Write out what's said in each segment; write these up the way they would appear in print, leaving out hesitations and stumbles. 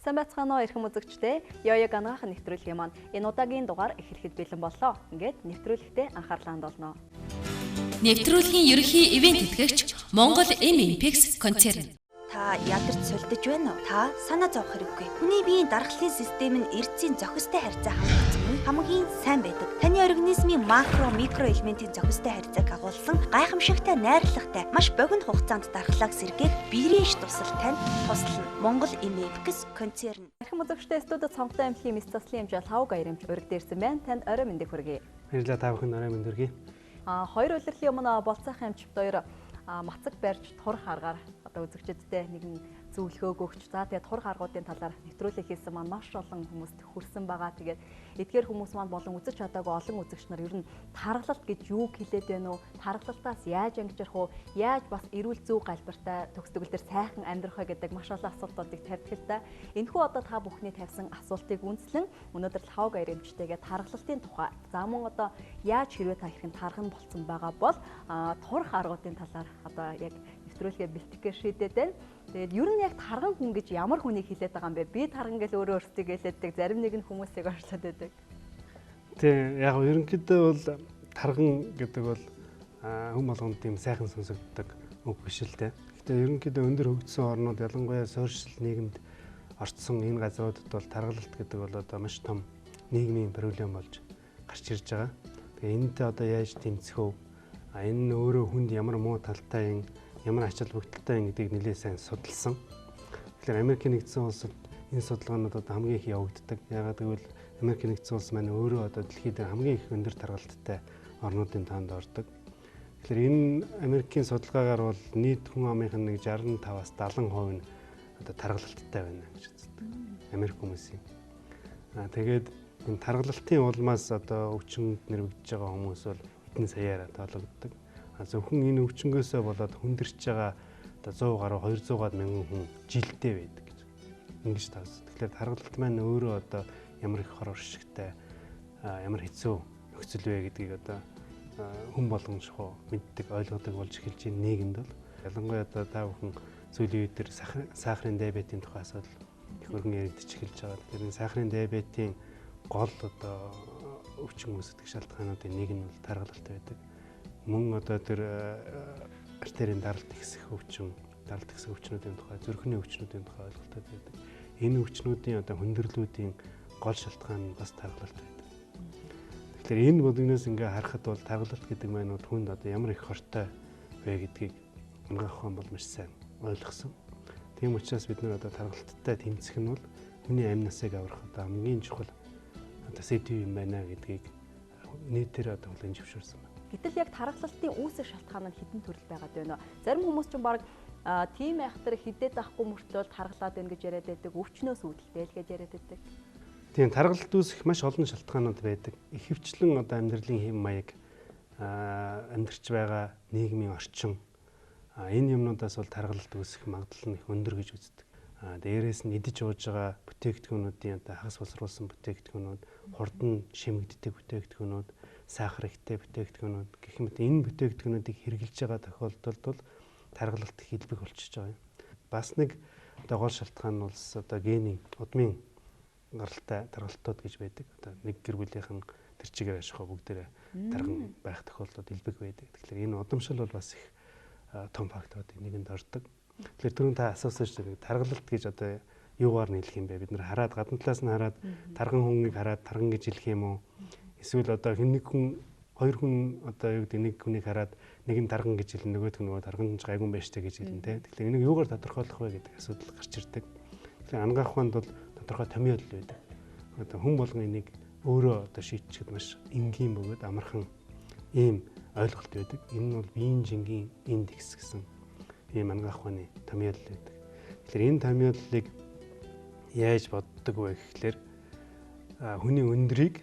Сайн байцгаана уу эрхэм үзэгчдээ. Ёёг анагаахын нэвтрүүлгийн маань энэ удаагийн дугаар эхлэхэд бэлэн боллоо. Ингээд нэвтрүүлэгтээ анхаарлаа хандуулно. Нэвтрүүлгийн ерөнхий ивент тэтгэгч Монгол M-Impex концерн. Та ядарч сулдаж байна уу? Та санаа зовох хэрэггүй. Хүний биеийн дархлын систем нь эрдэсийн зохистой харьцаа хангалтсан хамгийн сайн байдаг. Таны организмын макро, микро элементийн зохистой харьцааг агуулсан гайхамшигтай найрлагатай маш богино хугацаанд дархлааг сэргээх бириш тусал тань туслана. Монгол M-Impex концерн. Эрхэм үзэгчдээ студид цонхтой эмнэлгийн мэс заслын хэмжээ лав гаярэмж урагд ирсэн байна. Танд орой мэндийг хүргэе. Баярлалаа та бүхэнд орой мэнд хүргэе. Хоёр улирлын өмнө болцоохон эмчт хоёр мацаг барьж тур харгаар одоо үзэгчдэдтэй нэгэн зөвлөгөө өгч за тэгээд тур харгуудын талаар нэвтрүүлэг хийсэн маань маш олон хүмүүст хүрсэн байгаа. Тэгээд эдгээр хүмүүс маань болон үзэж чадаагүй олон үзэгч нар ер нь тархалт гэж юу хэлээд байна уу? Тархалтаас яаж ангижрах уу? Яаж бас эрүүл зөв галбартай төгсдөгөл төр сайхан амьдрах вэ гэдэг маш олон асуултуудыг тавьдаг л да. Энэхүү одоо та бүхний тавьсан асуултыг үндэслэн өнөөдөр лав гаярэмжтэйгээ тархалтын тухай за мөн одоо яаж хэрвээ та хэрхэн тархан болцсон байгаа бол тур харгуудын талаар одоо яг нэвтрүүлгээ бэлтгэхээр шийдээд байна. Тэгээд ер нь яг тарган хүн гэж ямар хүнийг хэлээд байгаа юм бэ? Би тарган гэж өөрөө өөртөө хэлээдэг, зарим нэг нь хүмүүсийг орчлоод байдаг. Тэг яг ерөнхийдөө бол тарган гэдэг бол хүн болгонд тийм сайхан сонсогддог үг биш л дээ. Гэхдээ ерөнхийдөө өндөр хөгжсөн орнууд ялангуяа суурьшил нийгэмд орцсон энэ газруудад бол таргалалт гэдэг бол одоо маш том нийгмийн проблем болж гарч ирж байгаа. Тэгээ энэтэй одоо яаж тэмцэх вэ? Энэ өөрөө хүнд ямар муу талтай юм, ямар ачаал бүгдэлтэй юм гэдгийг нэлээд сайн судалсан. Тэгэхээр Америкийн нэгдсэн улсад энэ судалгаанууд одоо хамгийн их явагддаг. Яагаад гэвэл Америкийн нэгдсэн улс маань өөрөө одоо дэлхийд дээр хамгийн их өндөр таргалттай орнуудын тоонд ордог. Тэгэхээр энэ Америкийн судалгаагаар бол нийт хүн амынх нь 65-аас 70% нь одоо таргалалттай байна гэж үздэг. Америк хүмүүсийн. Тэгээд энэ таргалалтын улмаас одоо өвчнөд нэрвэгдэж байгаа хүмүүс бол эдэн саяараа тоологддог. Зөвхөн энэ өвчнгөөсөө болоод хүндэрч байгаа одоо 100 гаруй 200-аад мянган хүн жилдээ байдаг гэж. Ингэж тооцсон. Тэгэхээр таргалалт маань өөрөө одоо ямар их хор оршигтай ямар хэцүү нөхцөл вэ гэдгийг одоо хүн болгон шахуу мэддэг, ойлгодог болж эхэлж байгаа нийгэмд бол ялангуяа одоо та бүхэн сүүлийн үед төр сахарын диабетийн тухай асуудал их өргөн яригдчих эхэлж байгаа. Тэгэхээр энэ сахарын диабетийн гол одоо өвчин үүсгэх шалтгаануудын нэг нь бол таргалалт байдаг. Мөн одоо тэр артерийн даралт ихсэх өвчнүүдийн тухай, зүрхний өвчнүүдийн тухай ойлголтод байдаг. Энэ өвчнүүдийн одоо хүндрэлүүдийн гол шалтгаан нь бас таргалалт байдаг. Тэгэхээр энэ бүдгнээс ингээ харахад бол таргалалт гэдэг маань хүнд одоо ямар их хортой вэ гэдгийг ангаах ухаан бол маш сайн ойлгосон. Тийм учраас бид нар одоо таргалттай тэмцэх нь бол хүний амь насыг аврах одоо хамгийн чухал одоо сэдв юм байна гэдгийг нийтээр одоо хүлээн зөвшөөрсөн байна. Гэтэл яг тархалтын үүсэх шалтгаан нь хэдэн төрөл байгаад байна уу? Зарим хүмүүс ч баг тийм айхтар хідээд авахгүй мөртлөө тархлаад байна гэж яриад байдаг, өвчнөөс үүдэлтэй л гэж яриад байдаг. Тийм таргалт үүсэх маш олон шалтгаанууд байдаг. Ихэвчлэн одоо амьдралын хэм маяг амьдарч байгаа нийгмийн орчин энэ юмнуудаас бол таргалт үүсэх магадлал нь их өндөр гэж үздэг. Дээрээс нь идэж ууж байгаа бүтээгдэхүүнүүдийн одоо хагас боловсруулсан бүтээгдэхүүнүүд, хурдан шимэгддэг бүтээгдэхүүнүүд, сахар ихтэй бүтээгдэхүүнүүд гэх мэт энэ бүтээгдэхүүнүүдийг хэрэгжилж байгаа тохиолдолд бол таргалалт их илбэг болчихж байгаа юм. Бас нэг одоо гол шалтгаан нь бол одоо генийн удмын гаралтай таргалтууд гэж байдаг. Одоо нэг гэр бүлийнхэн тэр чигээр ашихаа бүгдээрээ тарган байх тохиолдлууд илбэг байдаг. Тэгэхээр энэ удамшил бол бас их том факторуудын нэгэнд ордог. Тэгэхээр түрүүн та асуусан шүү дээ. Таргалалт гэж одоо юугаар нь хэлэх юм бэ? Бид нар хараад гадна талаас нь хараад тарган хүнийг хараад тарган гэж хэлэх юм уу? Эсвэл одоо нэг хүн хоёр хүн одоо юу гэдэг нэг хүнийг хараад нэг нь тарган гэж хэлнэ, нөгөөх нь нөгөө тарган гайгүй байж таа гэж хэлнэ те. Тэгэхээр энийг юугаар тодорхойлох вэ гэдэг асуудал гарч ирдэг. Тэгэхээр ангаах ухаанд бол тодорхой томьёол байдаг. Одоо хүн болгон энийг өөрөө одоо шийдчихэд маш энгийн бөгөөд амархан ийм ойлголт байдаг. Энэ нь бол биеийн жингийн индекс гэсэн ийм ангаах ухааны томьёол байдаг. Тэгэхээр энэ томьёолыг яаж боддог вэ гэхлээр хүний өндрийг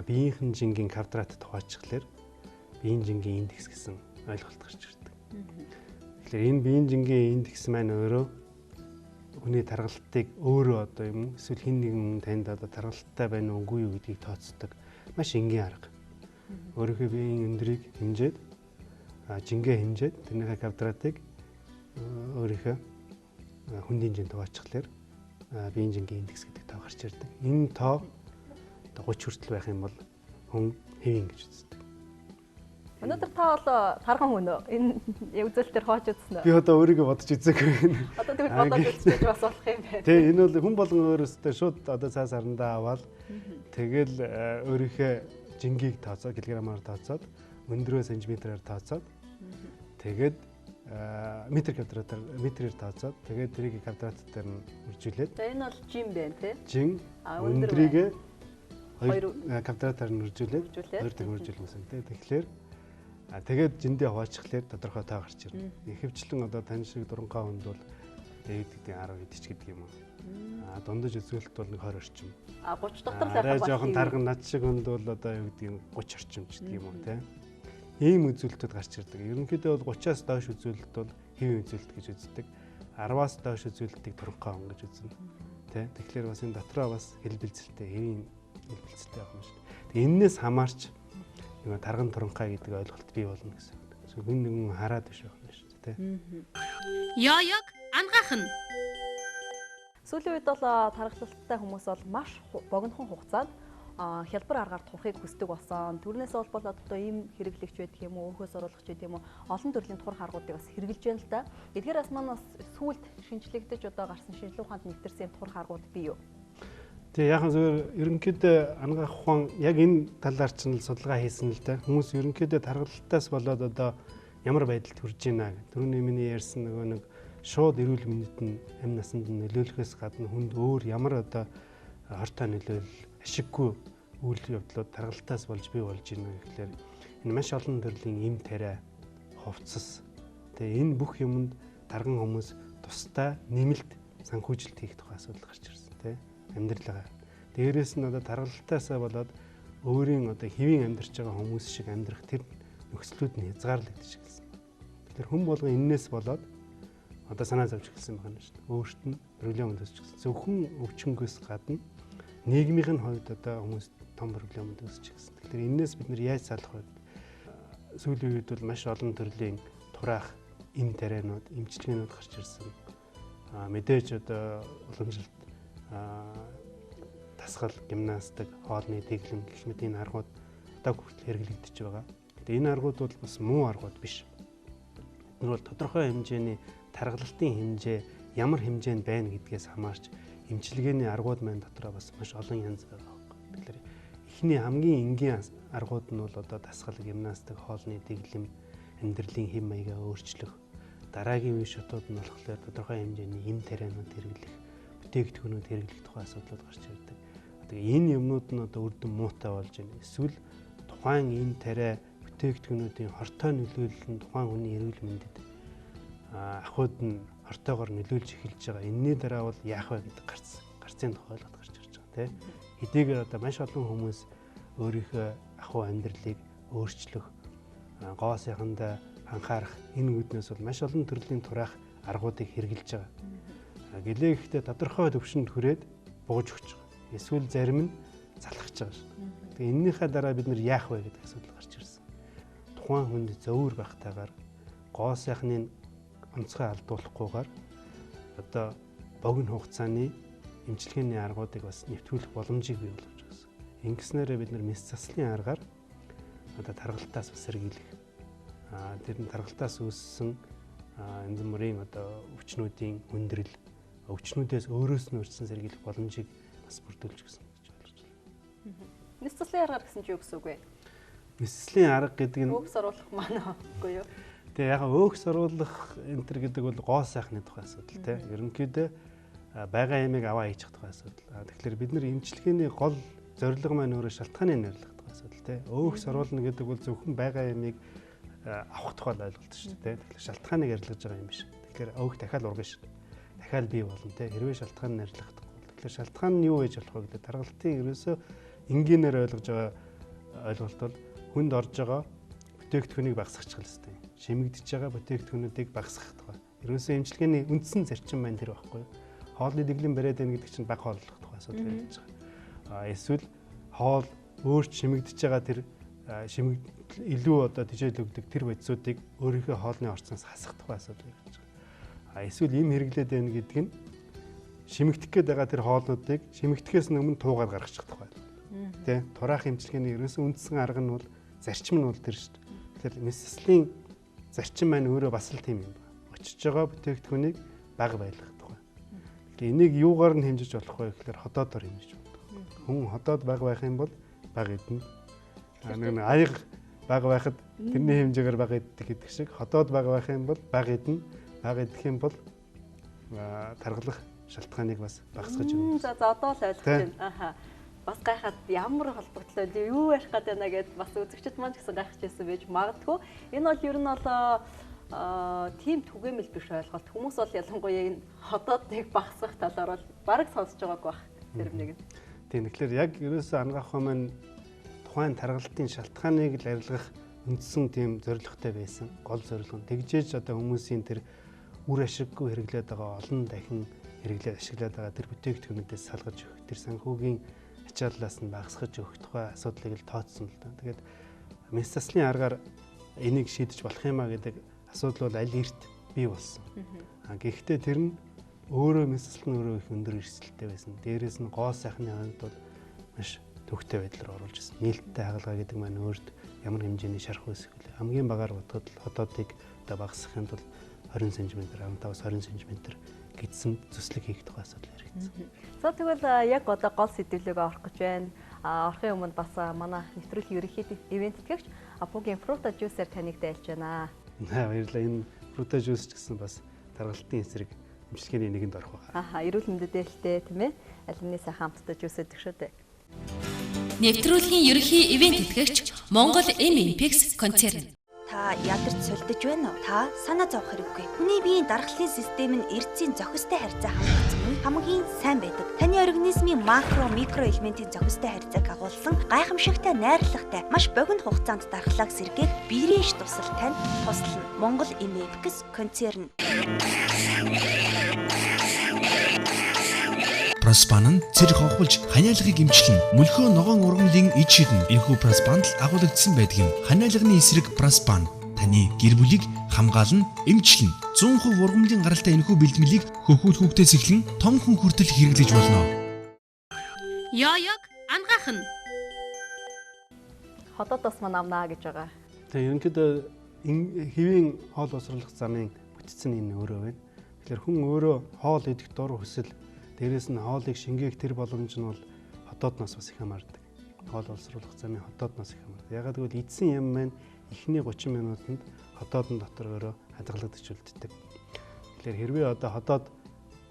биеийнхэн жингийн квадратад хуваачхлаар биеийн жингийн индекс гэсэн ойлголт гарч ирдэг. Тэгэхээр энэ биеийн жингийн индекс маань өөрөө хүний таргалтыг өөрөө одоо юм эсвэл хин нэгэн танд одоо таргалттай байна уу үгүй юу гэдгийг тооцдог маш энгийн арга. Өөрийнхөө биеийн өндрийг хэмжээд жингээ хэмжээд тэрнийхээ квадратыг өөрийнхөө хүндийн жинтэй хуваачхлаар биеийн жингийн индекс гэдэг тоо гарч ирдэг. Энэ тоо 30 хүртэл байх юм бол хүн хэвийн гэж үздэг. Өнөөдөр та бол тархан хүн үү? Энэ үзүүлэлтээр хооч үзсэн үү? Би одоо өөрийгөө бодож үзээгүй. Одоо тэгвэл бодоод үзчихэж бас болох юм байна. Тэ энэ бол хүн болгон өөрөөсөө шууд одоо цаас арандаа аваад тэгэл өөрийнхөө жингийг тооцоо килограммаар тооцоод өндрөө сантиметрээр тооцоод тэгээд метр метрээр тооцоод тэгээд тэрийг квадратаар нь үржүүлээд. За энэ бол жим байна тий? Жин өндрийг 2 квадратаар нь үржүүлээд 2 дахин үржүүлсэн тий. Тэгэхээр тэгээд жиндээ хуваачхлаар тодорхой тоо гарч ирнэ. Ихэвчлэн одоо тань шиг дуранхай хүнд бол дээд гэдэг 10 хэд ч гэдэг юм уу. Дундаж үзүүлэлт бол нэг 20 орчим. 30 дотор л байх байх. Жоохон тарган над шиг хүнд бол одоо юу гэдэг юм 30 орчим ч гэдэг юм уу те. Ийм үзүүлэлтүүд гарч ирдэг. Ерөнхийдөө бол 30-аас доош үзүүлэлт бол хэвийн үзүүлэлт гэж үздэг. 10-аас доош үзүүлэлтийг туранхай хүн гэж үзнэ. Тэ. Тэгэхээр бас энэ дотроо бас хэлбэлцэлтэй хэвийн хэлбэлцэлтэй байх юм шүү дээ. Тэгээ энээс хамаарч нэг тарган туранхай гэдэг ойлголт бий болно гэсэн. Хүн нэгэн хараад биш байх юм шүү дээ. Ёёг ангаахна. Сүүлийн үед бол тархалттай хүмүүс бол маш богинохон хугацаанд хялбар аргаар турахыг хүсдэг болсон. Түүнээс холбоотой одоо ийм хэрэглэгч байдаг юм уу, өөхөөс оруулагч байдаг юм уу, олон төрлийн турх аргуудыг бас хэрэгжилж байна л да. Эдгээрээс маань бас сүүлд шинжлэгдэж одоо гарсан шинжилгээ ухаанд нэвтэрсэн турх аргууд бий юу? Тэгээ яахан зөвөр ерөнхийдөө ангаах ухаан яг энэ талаар ч нь судалгаа хийсэн л да. Хүмүүс ерөнхийдөө тархалтаас болоод одоо ямар байдалд хүрж байна гэх. Түрүүний миний ярьсан нэг шууд эрүүл мэндэд нь амь насанд нь нөлөөлөхөөс гадна хүнд өөр ямар одоо хортой нөлөөлөл ашиггүй үйл явдлууд тархалтаас болж бий болж байна гэхлээр энэ маш олон төрлийн эм тариа, хувцас. Тэгээ энэ бүх юмд тарган хүмүүс тусдаа нэмэлт санхүүжилт хийх тухай асуудал гарч ирсэн тий амьдралаа. Дээрээс нь одоо тархалтаасаа болоод өөрийн одоо хэвийн амьдарч байгаа хүмүүс шиг амьдрах тэр нөхцлүүд нь хязгаарлагдаж эхэлсэн. Тэгэхээр хүн болгон энээс болоод одоо санаа зовж эхэлсэн байна шүү дээ. Өөрт нь проблем үүсэж эхэлсэн. Зөвхөн өвчнгөөс гадна нийгмийн хувьд одоо хүмүүс том проблем үүсэж эхэлсэн. Тэгэхээр энээс бид нар яаж салах вэ? Сүүлийн үед бол маш олон төрлийн тураах эм тарианууд, эмчилгээнүүд гарч ирсэн. Мэдээж одоо уламжилт дасгал, гимнастик, хоолны дэглэм гэх мэт энэ аргууд одоо хүртэл хэрэглэгдэж байгаа. Гэтэ энэ аргууд бол бас муу аргууд биш. Энэ бол тодорхой хэмжээний тархалтын хэмжээ ямар хэмжээнд байна гэдгээс хамаарч эмчилгээний аргууд маань дотроо бас маш олон янз байгаа. Тэгэхээр эхний хамгийн энгийн аргууд нь бол одоо дасгал, гимнастик, хоолны дэглэм, амьдралын хэм маягаа өөрчлөх. Дараагийн үе шатууд нь болохоор тодорхой хэмжээний эм тарианууд хэрэглэх, бүтээгдэхүүнүүд хэрэглэх тухай асуудлууд гарч ирдэг. Тэгээ энэ юмнууд нь одоо үрдэн муутай болж байна. Эсвэл тухайн эм тариа бүтээгдэхүүнүүдийн хортой нөлөөлөл нь тухайн хүний эрүүл мэндэд ахуйд нь хортойгоор нөлөөлж эхэлж байгаа. Энэний дараа бол яах вэ гэдэг гарцын тохиолдол гарч ирж байгаа тийм. Хэдийгээр одоо маш олон хүмүүс өөрийнхөө ахуй амьдралыг өөрчлөх, гоо сайхандаа анхаарах энэ үүднээс бол маш олон төрлийн тураах аргуудыг хэрэгжилж байгаа. Гэлээ гэхдээ тодорхой төвшөнд хүрээд бууж өгч байгаа. Эсвэл зарим нь залхаж байгаа шүү. Тэгээ энэнийхээ дараа бид нар яах вэ гэдэг асуудал гарч ирсэн. Тухайн хүнд зөвөр багтаагаар гоо сайхны онцгой алдуулахгүйгээр одоо богино хугацааны эмчилгээний аргуудыг бас нэвтрүүлэх боломжийг бий болгож байгаа. Ингэснээрээ бид нар мэс заслын аргаар одоо тархалтаас бас сэргийлэх. Тэр нь тархалтаас үүссэн янз бүрийн одоо өвчнүүдийн хүндрэл, өвчнүүдээс өөрөөс нь урьдчилан сэргийлэх боломжийг бас бүрдүүлж гисэн гэж ойлгож байна. Мэс заслын аргаар гэсэн чи юу гэсэн үг вэ? Мэс заслын арга гэдэг нь өөхс оруулах маань үгүй юу? Тэгээ яг өөхс оруулах энэ төр гэдэг бол гоо сайхны тухай асуудал тийм. Ерөнхийдөө байгаа ямиг аваа хийчих тухай асуудал. Тэгэхээр бид нар эмчилгээний гол зорилго маань өөрөө шалтгааны нэрлэх тухай асуудал тийм. Өөхс оруулна гэдэг бол зөвхөн байгаа ямиг авах тухай ойлголт шүү дээ. Тэгэхээр шалтгааныг арилгаж байгаа юм биш. Тэгэхээр өөх дахиад ургана шүү дээ. Дахиад бий болно тийм. Хэрвээ шалтгаан нэрлэх бол тэгэхээр шалтгаан нь юу байж болох вэ гэдэг тархалтын ерөөсөө энгийнээр ойлгож байгаа ойлголт бол хүнд орж байгаа бүтээгдэхүүнийг багасгачих хэрэгтэй. Шимэгдэж байгаа бүтээгдэхүүнүүдийг багасгах тухай. Ерөөсөө эмчилгээний үндсэн зарчим маань тэр байхгүй юу? Хоолны дэглэм бариад байна гэдэг чинь баг хооллох тухай асуудал ярьж байгаа. Эсвэл хоол өөрч шимэгдэж байгаа тэр илүү одоо тижээл өгдөг тэр бодисуудыг өөрийнхөө хоолны орцноос хасах тухай асуудал ярьж байгаа. Эсвэл ийм хэрэглээд байна гэдэг нь шимэгдэх гээд байгаа тэр хоолнуудыг шимэгдэхээс өмнө туугаар гаргачих тухай. Тэ тураах эмчилгээний ерөөсөн үндсэн арга нь бол зарчим нь бол тэр шүү дээ. Тэгэхээр мэсэслийн зарчим маань өөрөө бас л тийм юм байна. Очиж байгаа бүтээгдэхүүнийг бага байлгах тухай. Тэгэхээр энийг юугаар нь хэмжиж болох вэ гэхээр ходоодоор хэмжиж болно. Хүн ходоод бага байх юм бол бага идэнэ. Нэг аяга бага байхад тэрний хэмжээгээр бага идэх гэдэг шиг ходоод бага байх юм бол бага идэнэ. Бага идэх юм бол тархалах шалтгааныг бас багасгаж өгнө. За одоо л ойлгож байна. Аха. Бас гайхаад ямар холбогдлоо юу ярих гээд байна гэдээ бас үзэгчд маань ч гэсэн гайхаж байсан байж магадгүй. Энэ бол ер нь бол тийм түгээмэл биш ойлголт. Хүмүүс бол ялангуяа энэ ходоодыг багасгах талаар бол бараг сонсож байгаагүй байх. Зарим нэг нь. Тийм тэгэхээр яг ерөөсөө ангаах маань тухайн таргалтын шалтгааныг л арилгах үндсэн тийм зорилготой байсан. Гол зорилго нь тэгжээж одоо хүмүүсийн тэр үр ашиггүй хэрэглээд байгаа олон дахин хэрэглээд ашиглаад байгаа тэр бүтээгдэхүүнүүдээс салгаж өгөх, тэр санхүүгийн ачааллаас нь багасгаж өгөх тухай асуудлыг л тооцсон л да. Тэгээд мэсаслын аргаар энийг шийдэж болох юмаа гэдэг асуудал бол аль эрт бий болсон. Гэхдээ тэр нь өөрөө мэсасл нь өөрөө их өндөр эрсдэлтэй байсан. Дээрээс нь гоо сайхны хавьд бол маш төвхтэй байдлаар оруулж ирсэн. Нээлттэй хагалгаа гэдэг маань өөрт ямар хэмжээний шарх үүсэх вэ? Хамгийн багаар бодоход ходоодыг одоо багасгахын тулд 20 см, 15-20 см гидсэн зүслэг хийх тухай асуудал яригдсан. За тэгвэл яг одоо гол сэдвлэгээ орох гэж байна. Орохын өмнө бас манай нэвтрүүлгийн ерөнхий ивент тэтгэгч Апугийн Fruta Juice-ээр таныг дайлж байна. Баярлалаа. Энэ Fruta Juice ч гэсэн бас таргалтын эсрэг эмчилгээний нэгэнд орох байна. Аха, эрүүл мэндэд ээлтэй тийм ээ. Алимны сайхан хамтдаа juice өгдөг шүү дээ. Нэвтрүүлгийн ерөнхий ивент тэтгэгч Монгол Impex концерн. Та ядарч сулдаж байна уу? Та санаа зовох хэрэггүй. Хүний биеийн дархлын систем нь эрдэсийн зохистой харьцаа хангалтсан хамгийн сайн байдаг. Таны организмын макро, микро элементийн зохистой харьцааг агуулсан гайхамшигтай найрлагатай маш богино хугацаанд дархлааг сэргээх биерийн тусал тань туслана. Монгол Impex концерн. Праспан нь цэрэг ховхолж ханиалгыг эмчилнэ. Мөлхөө ногоон ургамлын ид шиднэ. Энэхүү праспанд л агуулгдсан байдаг юм. Ханиалганы эсрэг праспан таны гэр бүлийг хамгаална, эмчилнэ. 100% ургамлын гаралтай энэхүү бэлтгэлийг хөхүүл хүүхдээс эхлэн том хүн хүртэл хэрэглэж болно. Яяг ангаах нь. Ходоодоос маань авнаа гэж байгаа. Тэгээ ерөнхийдөө хэвийн хоол уусруулах замын бүтцэн энэ өөрөө байна. Тэгэхээр хүн өөрөө хоол идэх дур хүсэл дээрээс нь хоолыг шингээх тэр боломж нь бол ходоодноос бас их хамаардаг. Хоол улсруулах замын ходоодноос их хамаардаг. Ягаад гэвэл эдсэн юм маань эхний 30 минутанд ходоодн дотор өөрөө хадгалагдаж үлддэг. Тэгэхээр хэрвээ одоо ходоод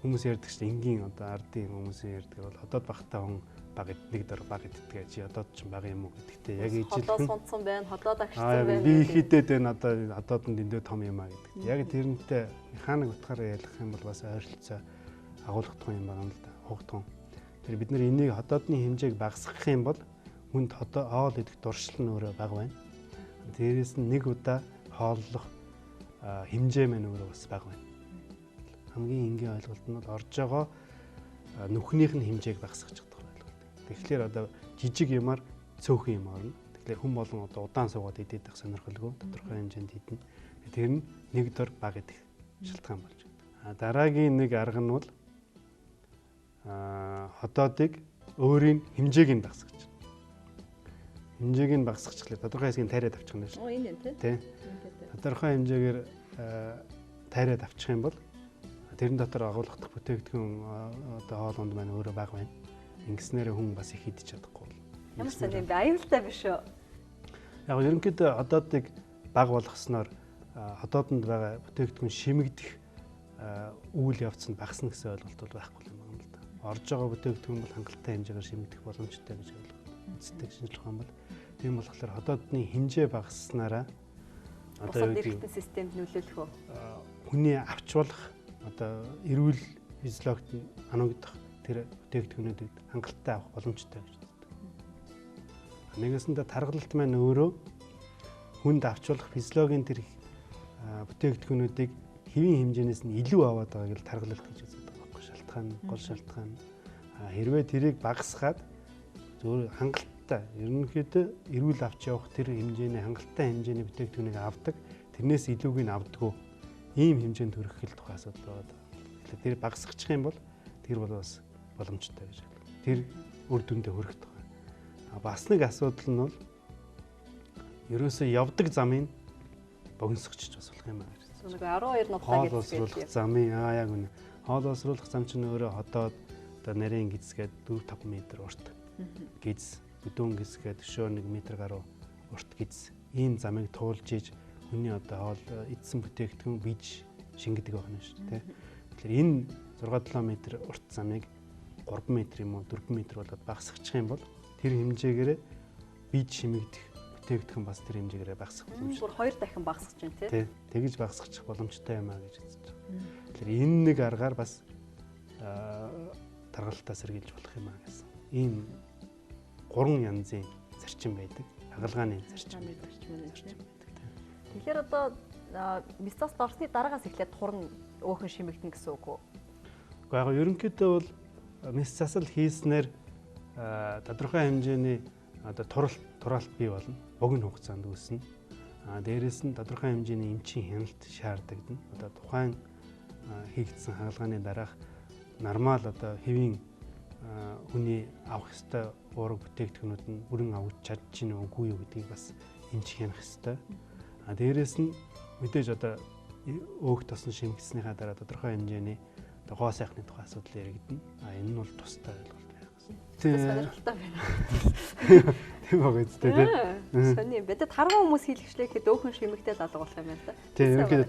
хүмүүс ярьдаг чинь энгийн одоо ардын хүмүүсийн ярьдаг бол ходоод багтаа хүн баг нэг дор баг иддэг чи ходоод ч баг юм уу гэдэгтэй яг ижилхэн ходоод сунцсан байна, ходоод агшсан байна. Би ихэдээд байна одоо ходооднд эндээ том юм а гэдэг. Яг тэрнтэй механик утгаараа ялах юм бол бас ойролцоо агуулгадгүй юм байна л да. Хугтун. Тэр бид нар энийг ходоодны хэмжээг багасгах юм бол хүнд хоол идэх дуршил нь өөрөө бага байна. Дээрээс нь нэг удаа хооллох хэмжээ маань өөрөө бас бага байна. Хамгийн энгийн ойлголт нь бол орж байгаа нүхнийх нь хэмжээг багасгах гэдэг ойлголт. Тэгэхээр одоо жижиг юмар цөөхөн юм орно. Тэгэхээр хүн болон одоо удаан суугаад идэх сонирхолгүй тодорхой хэмжээнд идэнэ. Тэр нь нэг дор бага идэх шалтгаан болж байна. Дараагийн нэг арга нь бол ходоодыг өөрийн хэмжээг нь багасгах. Хэмжээг нь багасгачихлаа. Тодорхой хэсгийг тайраад авчих юм шүү. Энэ тийм. Тодорхой хэмжээгээр тайраад авчих юм бол тэрэн дотор агуулгадах бүтээгдэхүүн одоо хоолунд маань өөрөө бага байна. Ингэснээр хүн бас их идэж чадахгүй бол. Ямар сайн юм бэ? Аюултай биш үү? Яг нь ерөнхийдөө ходоодыг бага болгосноор ходоодонд байгаа бүтээгдэхүүн шимэгдэх үйл явц нь багасна гэсэн ойлголт бол байхгүй юм байна л да. Орж байгаа бүтээгдэхүүн бол хангалттай хэмжээгээр шимэгдэх боломжтой гэж ойлголт. Эцэг шинжилгээ ухаан бол тийм болохоор ходоодны хэмжээ багаснараа одоо эргэтэн системд нөлөөлөх үү? Хүний авч болох одоо эрүүл физиологид ханагдах тэр бүтээгдэхүүнүүдийг хангалттай авах боломжтой гэж үздэг. Нэгэсэндээ таргалалт маань өөрөө хүнд авч болох физиологийн тэр бүтээгдэхүүнүүдийг хэвийн хэмжээнээс нь илүү аваад байгааг л таргалалт гэж үздэг байхгүй шалтгаан гол шалтгаан. Хэрвээ тэрийг багасгаад зөв хангалттай ерөнхийдөө эрүүл авч явах тэр хэмжээний хангалттай хэмжээний бүтээгдэхүүнийг авдаг тэрнээс илүүг нь авдаггүй ийм хэмжээнд хүрэхэл тухай асуудал байна. Тэгэхээр тэр багасгачих юм бол тэр бол бас боломжтой гэж байна. Тэр үр дүндээ хүрэх тухай. Бас нэг асуудал нь бол ерөөсөө явдаг замыг богиносгочих бас болох юм аа гэж. Нэг 12 нутлаа хоол боловсруулах замын яг үнэ. Хоол боловсруулах зам чинь өөрөө хотоод одоо нарийн гизгээд 4-5 м урт гиз, бүдүүн гизгээд өшөө 1 м гаруй урт гиз. Ийм замыг туулж иж хүний одоо хоол эдсэн бүтээгдэхүүн бийж шингэдэг байна шүү дээ. Тэгэхээр энэ 6-7 м урт замыг 3 м юм уу 4 м болоод багасгачих юм бол тэр хэмжээгээр бийж шимэгдэх бүтээгдэхүүн бас тэр хэмжээгээр багасгах боломжтой. Бүр 2 дахин багасгаж байна тий. Тэгж багасгачих боломжтой юм аа гэж үзэж байна. Тэгэхээр энэ нэг аргаар бас таргалтаа сэргийлж болох юм аа гэсэн. Ийм 3 янзын зарчим байдаг. Хагалгааны зарчим байдаг. Тэгэхээр одоо мисцаст орсны дараагаас эхлээд турн өөхөн шимэгдэн гэсэн үг үү? Гэхдээ яг ерөнхийдөө бол мисцасл хийснээр тодорхой хэмжээний одоо тураалт бий болно. Богино хугацаанд үүснэ. Дээрээс нь тодорхой хэмжээний эмчийн хяналт шаардагдана. Одоо тухайн хийгдсэн хагалгааны дараах нормал одоо хэвийн хүний авах ёстой уурга бүтээгдэхүүнүүд нь бүрэн авч чадж гин үгүй юу гэдгийг бас эмч хянах ёстой. Дээрээс нь мэдээж одоо өөх тосон шимгэснийхаа дараа тодорхой хэмжээний гоо сайхны тухай асуудал яригдана. Энэ нь бол тустай ойлголт байх гэсэн. Сонирхолтой байна. Тийм байгаа үстэй тийм. Сони бид тарган хүмүүс хийлгэшлээ гэхэд өөхөн шимэгдэл алга болох юм байна та. Тийм ерөнхийдөө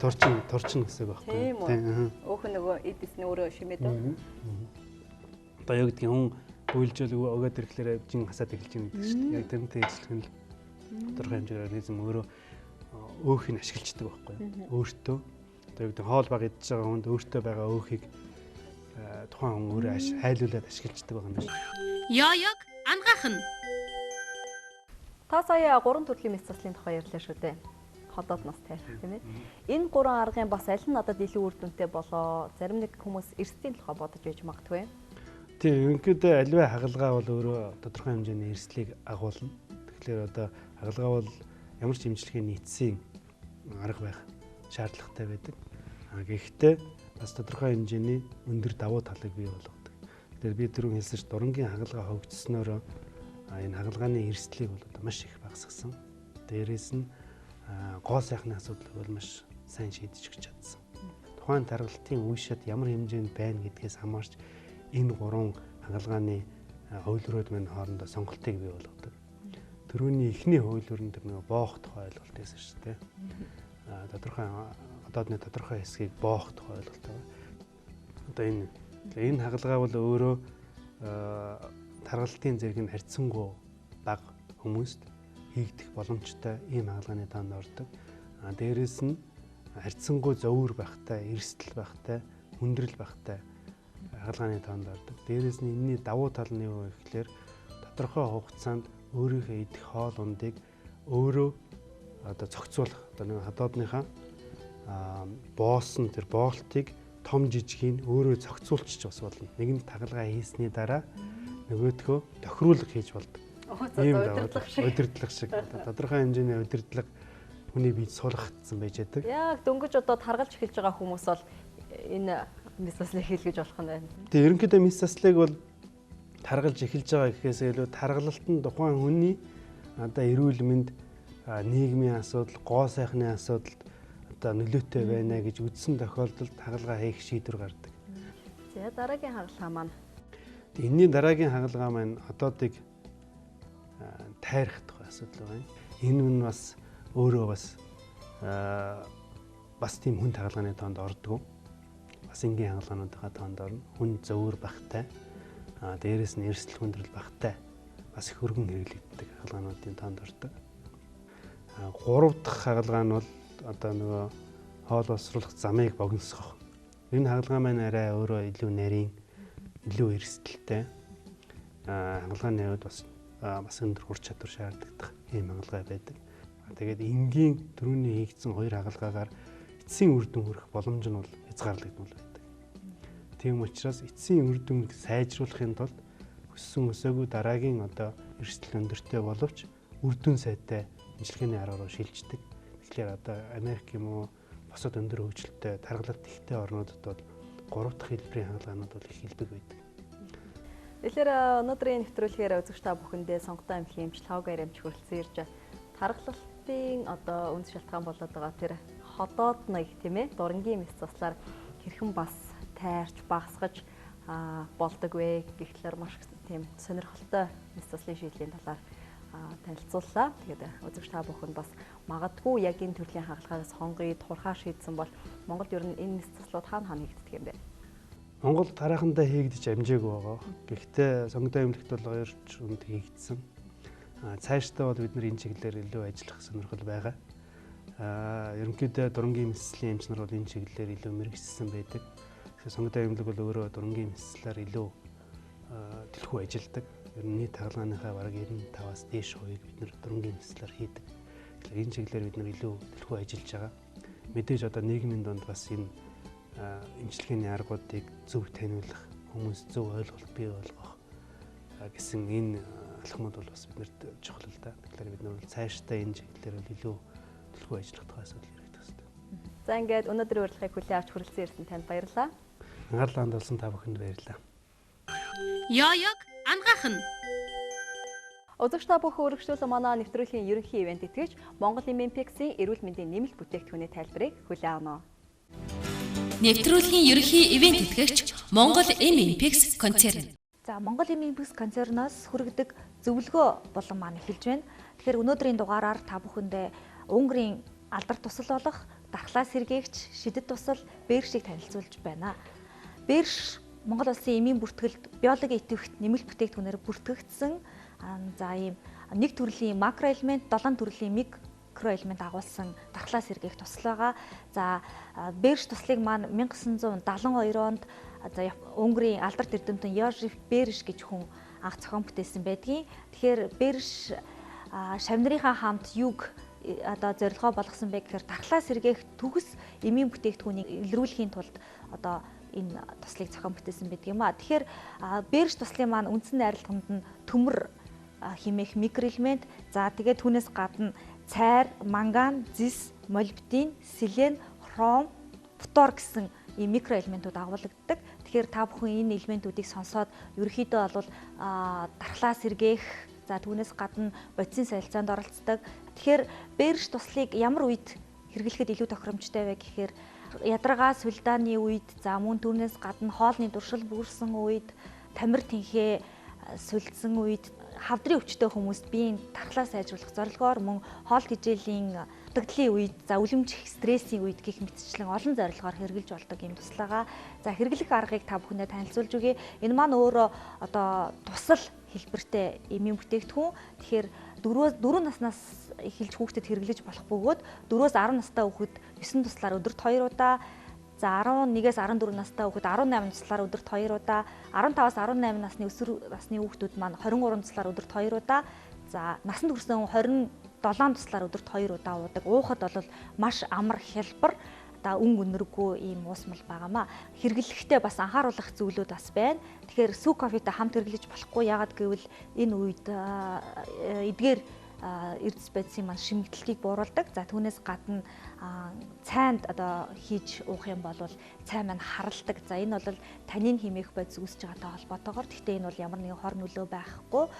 торчин гэсэн үг байхгүй. Тийм. Өөхөн нөгөө эдисний өөрөө шимээдэг. Одоо юу гэдгийг хүн бүйлжэл өгөөд ирэхлээр жин хасаад эхэлж байгаа гэдэг чинь яг тэрнтэй ижилхэн л тодорхой хэмжээгээр организм өөрөө өөхийг ашиглаждаг байхгүй. Өөртөө одоо юу гэдэг хоол баг идж байгаа хүнд өөртөө байгаа өөхийг тухайн хүн өөрөө хайлуулад ашиглаждаг байгаа юм байна. Яяг ангахна. Та сая 3 төрлийн мэс заслын тухай ярьлаа шүү дээ. Ходоод нас тайрах тийм ээ. Энэ 3 аргын бас аль нь надад илүү үр дүнтэй болоо. Зарим нэг хүмүүс эрсдлийн тухай бодож байж магадгүй. Тийм ерөнхийдөө аливаа хагалгаа бол өөрөө тодорхой хэмжээний эрсдлийг агуулна. Тэгэхээр одоо хагалгаа бол ямар ч имжлэгийн нийцсэн арга байх шаардлагатай байдаг. Гэхдээ бас тодорхой хэмжээний өндөр давуу талыг бий болгодог. Тэгэхээр би түрүүн хэлсэн ш дурангийн хагалгаа хөгжснөөр энэ хагалгааны эрсдлийг бол одоо маш их багасгасан. Дээрээс нь гоо сайхны асуудлыг бол маш сайн шийдэж өгч чадсан. Тухайн таргалтын үе шат ямар хэмжээнд байна гэдгээс хамаарч энэ 3 хагалгааны хувилбарууд мань хоорондоо сонголтыг бий болгодог. Төрөний эхний хувилбар нь тэр нэг боох тухай ойлголт байсан шүү дээ. Тодорхой одоодны тодорхой хэсгийг боох тухай ойлголт байгаа. Одоо энэ хагалгаа бол өөрөө таргалтын зэрэг нь харьцангуй бага хүмүүст хийгдэх боломжтой ийм хагалгааны тоонд ордог. Дээрээс нь харьцангуй зовөр багтай, эрсдэл багтай, хүндрэл багтай хагалгааны тоонд ордог. Дээрээс нь энэний давуу тал нь юу вэ гэхээр тодорхой хугацаанд өөрийнхөө идэх хоол ундыг өөрөө одоо зохицуулах. Одоо нэг хадоодныхаа боосон тэр боолтыг том жижигийг өөрөө зохицуулчих бас болно. Нэгэнт хагалгаа хийсний дараа нөгөөдхөө тохируулга хийж болдог. Ийм удирдлага шиг тодорхой хэмжээний удирдлага хүний биед суулгагдсан байж байдаг. Яг дөнгөж одоо таргалж эхэлж байгаа хүмүүс бол энэ мис заслыг хийлгэж болох нь байна. Тэгээ ерөнхийдөө мис заслыг бол таргалж эхэлж байгаа гэхээс илүү таргалалт нь тухайн хүний одоо эрүүл мэнд нийгмийн асуудал, гоо сайхны асуудалд одоо нөлөөтэй байна гэж үзсэн тохиолдолд хагалгаа хийх шийдвэр гардаг. За дараагийн хагалгаа маань. Энэний дараагийн хагалгаа маань одоодыг тайрах тухай асуудал байна. Энэ нь бас өөрөө бас тийм хүн хагалгааны тоонд ордог. Бас энгийн хагалгаануудынхаа тоонд орно. Хүн зовөр багтай, дээрээс нь эрсдэл хүндрэл багтай бас их хөргөн хэрэглэгддэг хагалгаануудын тоонд ордог. 3 дахь хагалгаа нь бол одоо нөгөө хоол боловсруулах замыг богиносгох. Энэ хагалгаа маань арай өөрөө илүү нарийн, илүү эрсдэлтэй хагалгааны хувьд бас өндөр ур чадвар шаарддаг ийм хагалгаа байдаг. Тэгээд энгийн түрүүний хийгдсэн 2 хагалгаагаар эцсийн үр дүн хүрэх боломж нь бол хязгаарлагдмал байдаг. Тийм учраас эцсийн үр дүнг сайжруулахын тулд өссөн өсөөгүй дараагийн одоо эрсдэл өндөртэй боловч үр дүн сайтай имчилгээний арга руу шилждэг. Тэгэхээр одоо Америк юм уу босод өндөр хөгжилтэй таргалалт ихтэй орнуудад бол 3 дахь хэлбэрийн хангалгаанууд бол их хэлбэг байдаг. Тэгэхээр өнөөдрийн нэвтрүүлгээр үзэгч та бүхэндээ сонготой эмнэлгийн эмчил хавгаар эмч хүрэлцэн ирж тархалтын одоо үнд шалтгаан болоод байгаа тэр ходоод нэг тийм ээ дурангийн мэс заслаар хэрхэн бас тайрч багасгаж болдог вэ гэхлээр маш тийм сонирхолтой мэс заслын шийдлийн талаар танилцууллаа. Тэгээд үзэгч та бүхэнд бас магадгүй яг энэ төрлийн хагалгаас хонгоёд турхаа шийдсэн бол Монголд ер нь энэ мэс заслууд хаана хийгддэг юм бэ? Монголд харахандаа хийгдэж амжаагүй байгаа. Гэхдээ сонготой эмнэлэгт бол 2 чөнд хийгдсэн. Цаашдаа бол бид нар энэ чиглэлээр илүү ажиллах сонирхол байгаа. Ерөнхийдөө дурангийн мэслийн эмч нар бол энэ чиглэлээр илүү мэргэжсэн байдаг. Сонготой эмнэлэг бол өөрөө дурангийн мэслэлээр илүү дэлгүү ажилдаг. Ер нь нийт хагалгааныхаа бараг 95-аас дээш хувийг бид нар дурангийн мэслэлээр хийдэг. Тэгэхээр энэ чиглэлээр бид нар илүү дэлгүү ажиллаж байгаа. Мэдээж одоо нийгмийн донд бас энэ эмчилгээний аргуудыг зөв таниулах, хүмүүс зөв ойлголт бий болгох гэсэн энэ алхмууд бол бас биднэрт чухал л да. Тэгэхээр бид нар цаашдаа энэ чиглэлээр илүү дэлгүү ажиллах тухайс бол яригдах хэрэгтэй. За ингээд өнөөдрийн урилгыг хүлээн авч хүрэлцэн ирсэн танд баярлалаа. Анхаарлаа хандуулсан та бүхэнд баярлалаа. Яаяг ангахна. Үзэгч та бүхэн өргөжлөл манай нэвтрүүлгийн ерөнхий ивент итгэж Монгол Эмэмпексийн эрүүл мэндийн нэмэлт бүтээгдэхүүний тайлбарыг хүлээн авна. Нэвтрүүлгийн ерөнхий ивент итгэгч Монгол Эмэмпекс концерн. За Монгол Эмэмпекс концерноос хүргэдэг зөвлөгөө болон маань эхэлж байна. Тэгэхээр өнөөдрийн дугаараар та бүхэндээ Унгарын алдар тусал болох дархлаа сэргээгч шидэт тусал Бершийг танилцуулж байна. Берш Монгол улсын эмийн бүртгэлд биологийн идэвхт нэмэлт бүтээгдэхүүнээр бүртгэгдсэн за ийм нэг төрлийн макроэлемент, 7 төрлийн микроэлемент агуулсан дархлаа сэргээх тусал байгаа. За Берш туслыг маань 1972 онд за Унгарын алдарт эрдэмтэн Йожеф Берш гэж хүн анх зохион бүтээсэн байдгийн. Тэгэхээр Берш шавнырынхаа хамт юг одоо зорилгоо болгосон бэ гэхээр дархлаа сэргээх төгс эмийн бүтээгдэхүүнийг илрүүлэхийн тулд одоо энэ туслыг зохион бүтээсэн байдаг юм а. Тэгэхээр Берш туслын маань үндсэн найрлаганд нь төмөр хэмээх микроэлемент, за тэгээд түүнээс гадна цайр, манган, зис, молибден, селен, хром, фтор гэсэн ийм микроэлементүүд агуулдаг. Тэгэхээр та бүхэн энэ элементүүдийг сонсоод ерөнхийдөө бол дархлаа сэргээх, за түүнээс гадна бодисын солилцоонд оролцдог. Тэгэхээр Берш туслыг ямар үед хэрэглэхэд илүү тохиромжтой вэ гэхээр ядаргаа сүлдааны үед, за мөн түүнээс гадна хоолны дуршил бүрсэн үед, тамир тэнхээ сүлдсэн үед, хавдрын өвчтөй хүмүүст биеийн дархлаа сайжруулах зорилгоор мөн хоол тэжээлийн дутагдлын үед, за үлэмжих стрессийн үед гэх мэтчлэн олон зорилгоор хэрэгжилж болдог юм туслаагаа. За хэрэглэх аргыг та бүхэндээ танилцуулж өгье. Энэ маань өөрөө одоо тусал хэлбэртэй эмийн бүтээгдэхүүн. Тэгэхээр 4 наснаас эхэлж хүүхдэд хэрэглэж болох бөгөөд 4-өөс 10 настай хүүхэд 9 туслаар өдөрт 2 удаа, за 11-ээс 14 настай хүүхэд 18 туслаар өдөрт 2 удаа, 15-аас 18 насны өсвөр насны хүүхдүүд маань 23 туслаар өдөрт 2 удаа, за насанд хүрсэн 27 туслаар өдөрт 2 удаа уудаг. Уухад бол маш амар хялбар үнэргүй ийм уусмал байгаамаа. Хэрэглэхдээ бас анхааруулах зүйлүүд бас байна. Тэгэхээр сүү кофетэй хамт хэрэглэж болохгүй. Яагаад гэвэл энэ үед эдгээр эрдэс байдлын маань шимэгдэлтийг бууруулдаг. За түүнээс гадна цайнд одоо хийж уух юм бол цай маань харалдаг. За энэ бол танин хэмээх бодис үүсэж байгаатай холбоотойгоор. Гэхдээ энэ бол ямар нэгэн хор нөлөө байхгүй.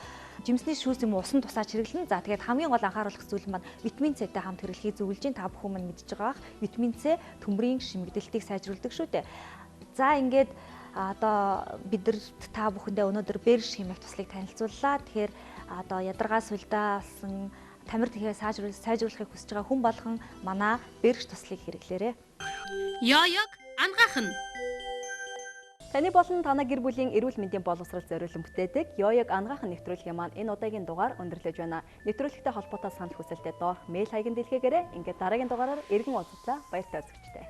Жимсний шүүс юм усан тусаач хэрэглэнэ. За тэгээд хамгийн гол анхааруулах зүйл маань витамин С-тэй хамт хэрэглэхийг зөвлөж байна. Та бүхэн маань мэдж байгаа. Витамин С төмрийн шимэгдэлтийг сайжруулдаг шүү дээ. За ингээд одоо бидэрт та бүхэндээ өнөөдөр Берш хэмээх туслыг танилцууллаа. Тэгэхээр одоо ядаргаа сүлдаалсан тамир тэнхээ сайжруулахыг хүсэж байгаа хүн болгон манай Берш туслыг хэрэглээрэй. Яаяг ангахна. Таны болон танай гэр бүлийн эрүүл мэндийн боловсрол зориулан бүтээдэг Яаяг ангахын нэвтрүүлгийн маань энэ удаагийн дугаар өндөрлөж байна. Нэвтрүүлэгтэй холбоотой санал хүсэлтэд доорх мэйл хаягийн дэлгээгээрэй. Ингээд дараагийн дугаараар эргэн уулзлаа. Баяртай үзэгчдээ.